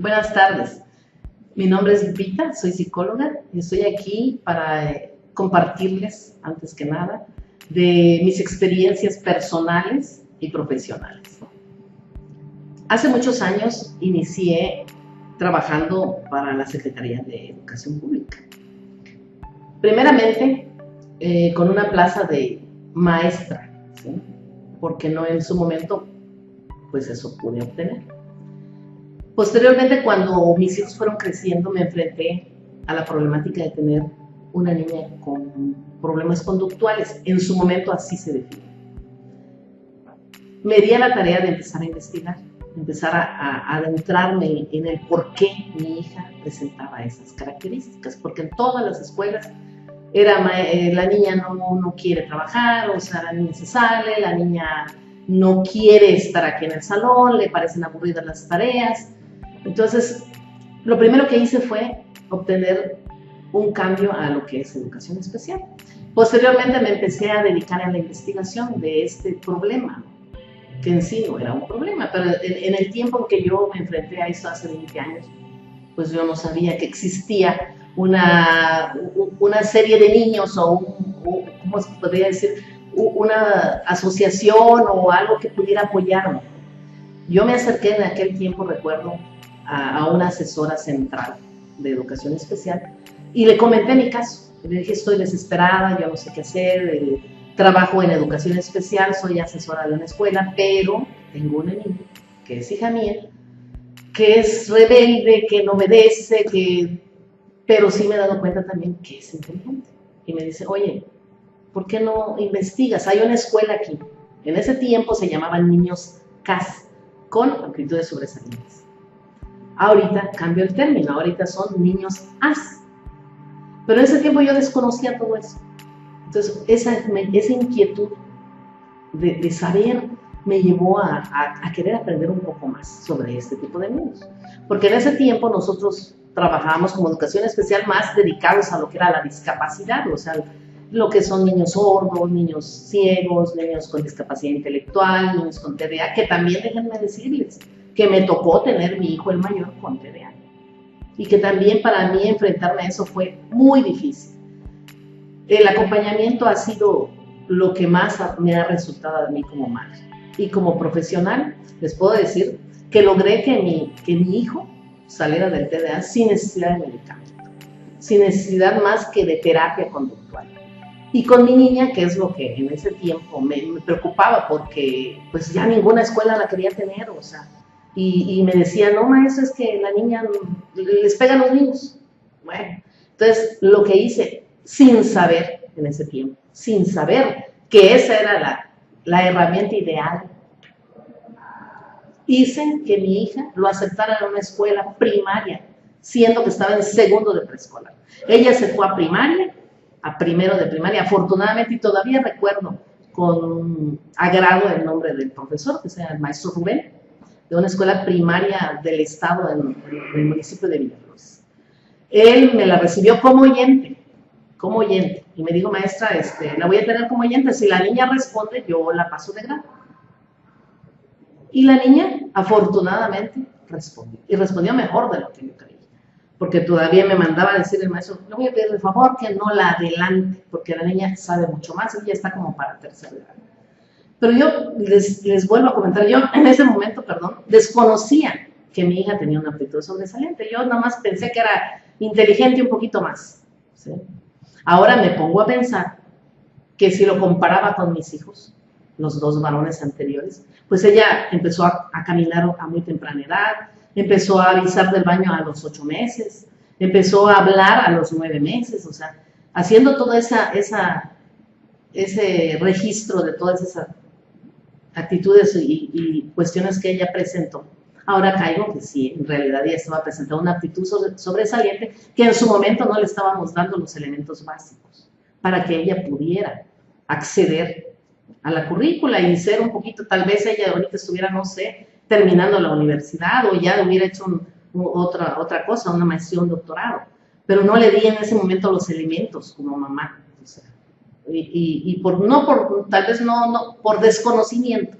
Buenas tardes, mi nombre es Lupita, soy psicóloga y estoy aquí para compartirles, antes que nada, de mis experiencias personales y profesionales. Hace muchos años inicié trabajando para la Secretaría de Educación Pública. Primeramente, con una plaza de maestra, ¿sí? Porque no en su momento, pues eso pude obtener. Posteriormente, cuando mis hijos fueron creciendo, me enfrenté a la problemática de tener una niña con problemas conductuales. En su momento así se define. Me di a la tarea de empezar a investigar, empezar a adentrarme en el por qué mi hija presentaba esas características, porque en todas las escuelas la niña no quiere trabajar, o sea, la niña se sale, la niña no quiere estar aquí en el salón, le parecen aburridas las tareas. Entonces, lo primero que hice fue obtener un cambio a lo que es educación especial. Posteriormente me empecé a dedicar a la investigación de este problema, que en sí no era un problema, pero en el tiempo en que yo me enfrenté a esto hace 20 años, pues yo no sabía que existía una serie de niños o ¿cómo se podría decir? Una asociación o algo que pudiera apoyarme. Yo me acerqué en aquel tiempo, recuerdo, a una asesora central de educación especial y le comenté mi caso. Le dije, estoy desesperada, yo no sé qué hacer, trabajo en educación especial, soy asesora de una escuela, pero tengo una niña que es hija mía, que es rebelde, que no obedece, pero sí me he dado cuenta también que es inteligente. Y me dice, oye, ¿por qué no investigas? Hay una escuela aquí. En ese tiempo se llamaban niños CAS, con aptitudes sobresalientes. Ahorita cambió el término, ahorita son niños AS. Pero en ese tiempo yo desconocía todo eso. Entonces, esa inquietud de saber me llevó a querer aprender un poco más sobre este tipo de niños. Porque en ese tiempo nosotros trabajábamos como educación especial más dedicados a lo que era la discapacidad, o sea, lo que son niños sordos, niños ciegos, niños con discapacidad intelectual, niños con TDA, que también déjenme decirles que me tocó tener mi hijo el mayor con TDA y que también para mí enfrentarme a eso fue muy difícil. El acompañamiento ha sido lo que más me ha resultado a mí como madre. Y como profesional les puedo decir que logré que mi hijo saliera del TDA sin necesidad de medicamento, sin necesidad más que de terapia conductual. Y con mi niña, que es lo que en ese tiempo me preocupaba, porque pues ya ninguna escuela la quería tener, o sea, y me decía, no maestro, es que la niña les pega a los niños. Bueno, entonces lo que hice, sin saber en ese tiempo, sin saber que esa era la herramienta ideal, hice que mi hija lo aceptara en una escuela primaria, siendo que estaba en segundo de preescolar. Ella se fue a primaria, a primero de primaria, afortunadamente, y todavía recuerdo con agrado el nombre del profesor, que sea el maestro Rubén, de una escuela primaria del estado, en el municipio de Villaflores. Él me la recibió como oyente, y me dijo, maestra, la voy a tener como oyente, si la niña responde, yo la paso de grado. Y la niña, afortunadamente, respondió, y respondió mejor de lo que yo creía, porque todavía me mandaba a decir el maestro, le voy a pedir de favor que no la adelante, porque la niña sabe mucho más, ella está como para tercer grado. Pero yo les vuelvo a comentar, yo en ese momento, desconocía que mi hija tenía una aptitud sobresaliente. Yo nada más pensé que era inteligente un poquito más, ¿sí? Ahora me pongo a pensar que si lo comparaba con mis hijos, los dos varones anteriores, pues ella empezó a caminar a muy temprana edad, empezó a avisar del baño a los 8 meses, empezó a hablar a los 9 meses, o sea, haciendo todo ese registro de todas esas actitudes y cuestiones que ella presentó. Ahora caigo que sí, en realidad ella estaba presentando una actitud sobresaliente que en su momento no le estábamos dando los elementos básicos para que ella pudiera acceder a la currícula y ser un poquito, tal vez ella ahorita estuviera, no sé, terminando la universidad o ya hubiera hecho otra cosa, una maestría, un doctorado, pero no le di en ese momento los elementos como mamá, o sea, tal vez no por desconocimiento.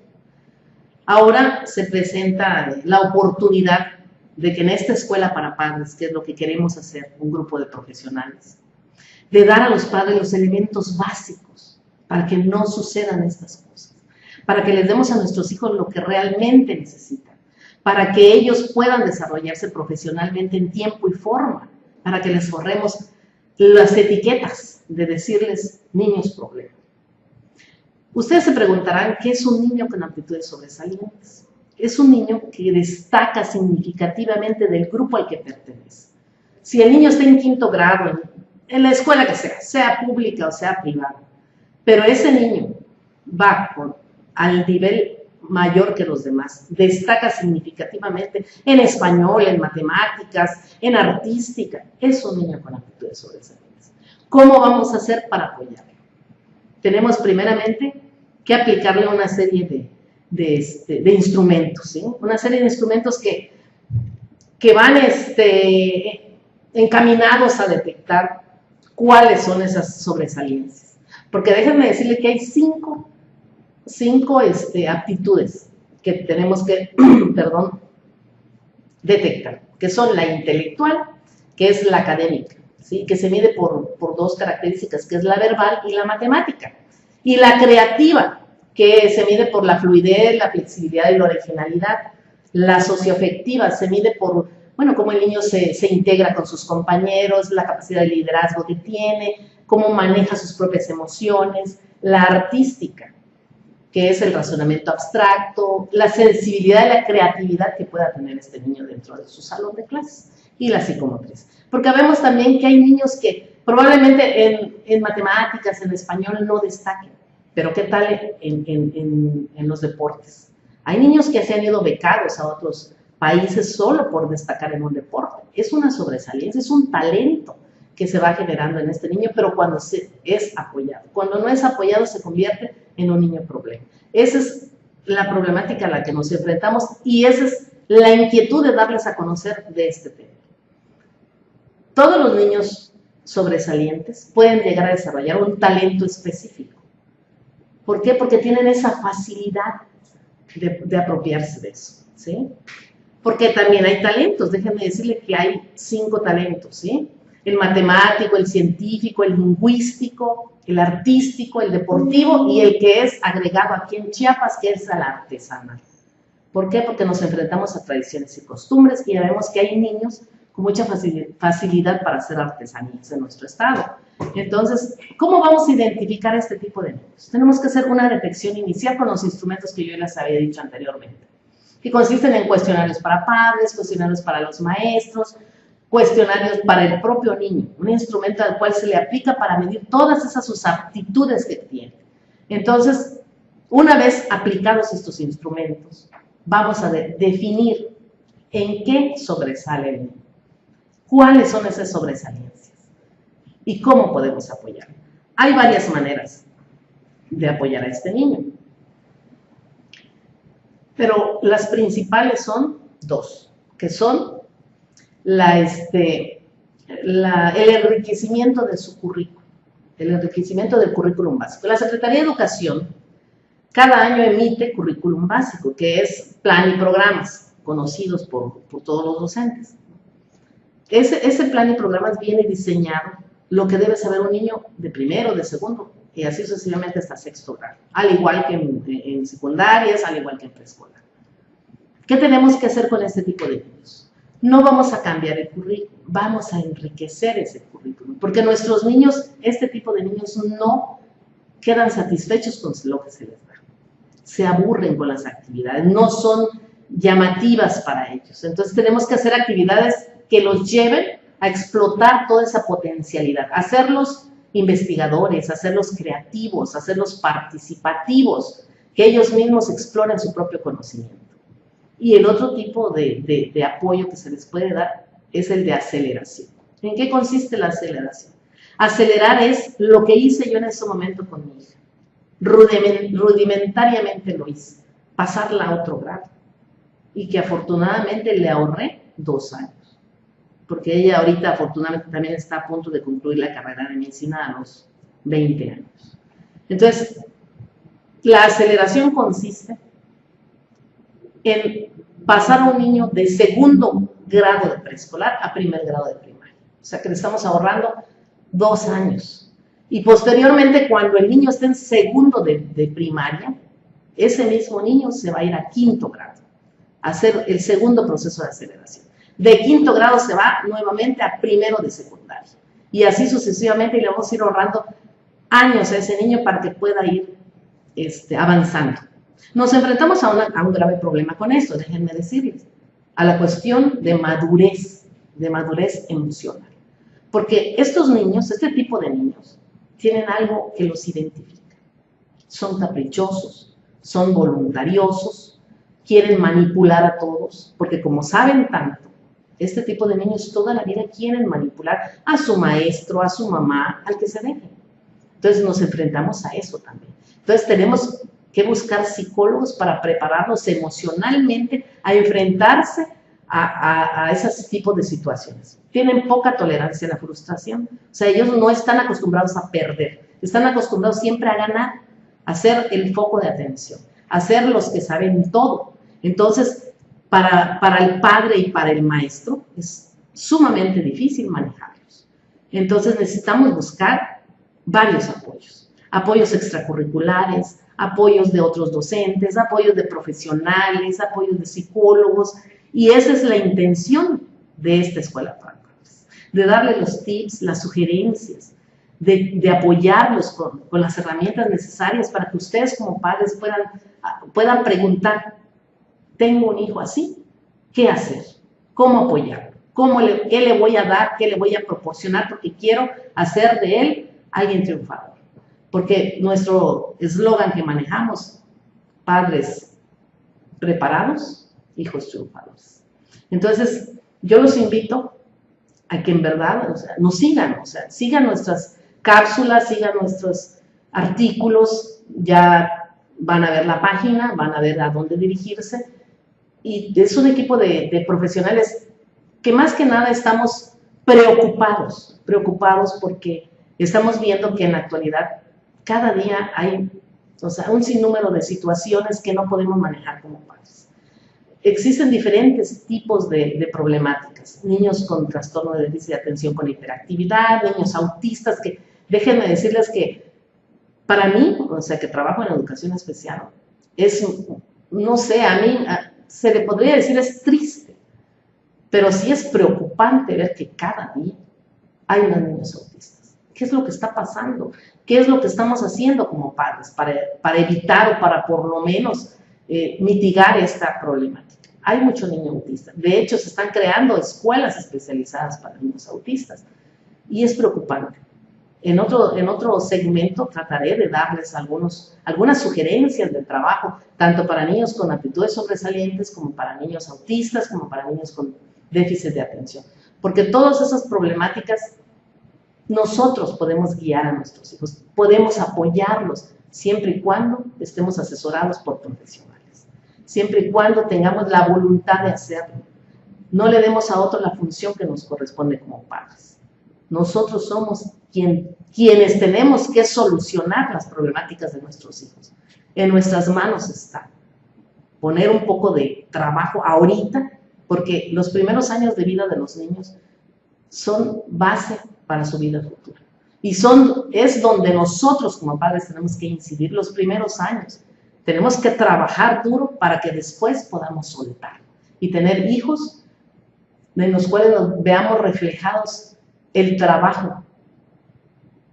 Ahora se presenta la oportunidad de que en esta escuela para padres, que es lo que queremos hacer, un grupo de profesionales, de dar a los padres los elementos básicos para que no sucedan estas cosas, para que les demos a nuestros hijos lo que realmente necesitan, para que ellos puedan desarrollarse profesionalmente en tiempo y forma, para que les forremos las etiquetas de decirles niños problema. Ustedes se preguntarán, ¿qué es un niño con aptitudes sobresalientes? Es un niño que destaca significativamente del grupo al que pertenece. Si el niño está en 5º grado, en la escuela que sea pública o sea privada, pero ese niño va al nivel mayor que los demás, destaca significativamente en español, en matemáticas, en artística, es un niño con aptitudes sobresalientes. ¿Cómo vamos a hacer para apoyarlo? Tenemos primeramente que aplicarle una serie de instrumentos, ¿sí? Una serie de instrumentos que van encaminados a detectar cuáles son esas sobresaliencias. Porque déjenme decirle que hay cinco aptitudes que tenemos que detectar, que son la intelectual, que es la académica, ¿sí? Que se mide por 2 características, que es la verbal y la matemática, y la creativa, que se mide por la fluidez, la flexibilidad y la originalidad. La socioafectiva se mide por, bueno, cómo el niño se integra con sus compañeros, la capacidad de liderazgo que tiene, cómo maneja sus propias emociones. La artística, que es el razonamiento abstracto, la sensibilidad y la creatividad que pueda tener este niño dentro de su salón de clases, y la psicomotriz. Porque vemos también que hay niños que probablemente en matemáticas, en español no destaquen, pero ¿qué tal en los deportes? Hay niños que se han ido becados a otros países solo por destacar en un deporte. Es una sobresaliencia, es un talento que se va generando en este niño, pero cuando es apoyado. Cuando no es apoyado se convierte en un niño problema. Esa es la problemática a la que nos enfrentamos y esa es la inquietud de darles a conocer de este tema. Todos los niños sobresalientes pueden llegar a desarrollar un talento específico. ¿Por qué? Porque tienen esa facilidad de apropiarse de eso, ¿sí? Porque también hay talentos, déjenme decirle que hay 5 talentos, ¿sí? El matemático, el científico, el lingüístico, el artístico, el deportivo y el que es agregado aquí en Chiapas, que es el artesanal. ¿Por qué? Porque nos enfrentamos a tradiciones y costumbres y ya vemos que hay niños con mucha facilidad para hacer artesanías en nuestro estado. Entonces, ¿cómo vamos a identificar este tipo de niños? Tenemos que hacer una detección inicial con los instrumentos que yo les había dicho anteriormente, que consisten en cuestionarios para padres, cuestionarios para los maestros, cuestionarios para el propio niño, un instrumento al cual se le aplica para medir todas esas sus aptitudes que tiene. Entonces, una vez aplicados estos instrumentos, vamos a definir en qué sobresale el niño, cuáles son esas sobresaliencias y cómo podemos apoyarlo. Hay varias maneras de apoyar a este niño, pero las principales son 2, que son el enriquecimiento de su currículum, el enriquecimiento del currículum básico. La Secretaría de Educación cada año emite currículum básico, que es plan y programas conocidos por todos los docentes. Ese plan y programas viene diseñado lo que debe saber un niño de primero, de segundo, y así sucesivamente hasta 6º grado, al igual que en secundarias, al igual que en preescolar. ¿Qué tenemos que hacer con este tipo de niños? No vamos a cambiar el currículum, vamos a enriquecer ese currículum, porque nuestros niños, este tipo de niños, no quedan satisfechos con lo que se les da. Se aburren con las actividades, no son llamativas para ellos. Entonces tenemos que hacer actividades que los lleven a explotar toda esa potencialidad, hacerlos investigadores, hacerlos creativos, hacerlos participativos, que ellos mismos exploren su propio conocimiento. Y el otro tipo de apoyo que se les puede dar es el de aceleración. ¿En qué consiste la aceleración? Acelerar es lo que hice yo en ese momento con mi hija. Rudimentariamente lo hice, pasarla a otro grado. Y que afortunadamente le ahorré 2 años. Porque ella ahorita afortunadamente también está a punto de concluir la carrera de medicina a los 20 años. Entonces, la aceleración consiste en pasar a un niño de 2º grado de preescolar a primer grado de primaria. O sea que le estamos ahorrando 2 años. Y posteriormente, cuando el niño esté en segundo de primaria, ese mismo niño se va a ir a quinto grado, a hacer el segundo proceso de aceleración. De quinto grado se va nuevamente a primero de secundaria. Y así sucesivamente, y le vamos a ir ahorrando años a ese niño para que pueda ir avanzando. Nos enfrentamos a un grave problema con esto, déjenme decirles, a la cuestión de madurez emocional. Porque estos niños, este tipo de niños, tienen algo que los identifica. Son caprichosos, son voluntariosos, quieren manipular a todos, porque como saben tanto, este tipo de niños toda la vida quieren manipular a su maestro, a su mamá, al que se deje. Entonces nos enfrentamos a eso también. Entonces tenemos que buscar psicólogos para prepararlos emocionalmente a enfrentarse a esos tipos de situaciones. Tienen poca tolerancia a la frustración. O sea, ellos no están acostumbrados a perder, están acostumbrados siempre a ganar, a ser el foco de atención, a ser los que saben todo. Entonces, para el padre y para el maestro es sumamente difícil manejarlos. Entonces necesitamos buscar varios apoyos. Apoyos extracurriculares, apoyos de otros docentes, apoyos de profesionales, apoyos de psicólogos, y esa es la intención de esta escuela para padres, de darle los tips, las sugerencias, de apoyarlos con las herramientas necesarias para que ustedes como padres puedan preguntar, tengo un hijo así, ¿qué hacer? ¿Cómo apoyarlo? ¿Qué le voy a dar? ¿Qué le voy a proporcionar? Porque quiero hacer de él alguien triunfador. Porque nuestro eslogan que manejamos, padres preparados, hijos triunfadores. Entonces, yo los invito a que en verdad nos sigan, sigan nuestras cápsulas, sigan nuestros artículos, ya van a ver la página, van a ver a dónde dirigirse, y es un equipo de profesionales que más que nada estamos preocupados porque estamos viendo que en la actualidad cada día hay un sinnúmero de situaciones que no podemos manejar como padres. Existen diferentes tipos de problemáticas, niños con trastorno de déficit de atención con hiperactividad, niños autistas, que déjenme decirles que para mí, que trabajo en educación especial, no sé, a mí se le podría decir es triste, pero sí es preocupante ver que cada día hay unos niños autistas. ¿Qué es lo que está pasando? ¿Qué es lo que estamos haciendo como padres para evitar o para por lo menos mitigar esta problemática? Hay mucho niño autista. De hecho, se están creando escuelas especializadas para niños autistas y es preocupante. En otro segmento trataré de darles algunas sugerencias de trabajo, tanto para niños con aptitudes sobresalientes, como para niños autistas, como para niños con déficit de atención. Porque todas esas problemáticas nosotros podemos guiar a nuestros hijos, podemos apoyarlos, siempre y cuando estemos asesorados por profesionales, siempre y cuando tengamos la voluntad de hacerlo. No le demos a otro la función que nos corresponde como padres. Nosotros somos quienes tenemos que solucionar las problemáticas de nuestros hijos. En nuestras manos está poner un poco de trabajo ahorita, porque los primeros años de vida de los niños son base para su vida futura. Y es donde nosotros como padres tenemos que incidir los primeros años. Tenemos que trabajar duro para que después podamos soltar y tener hijos en los cuales nos veamos reflejados el trabajo,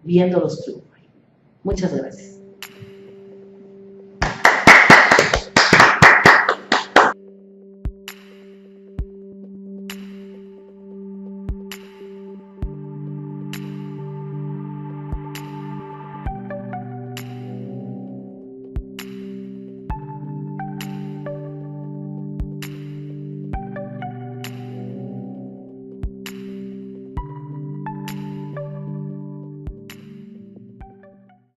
viéndolos triunfar. Muchas gracias.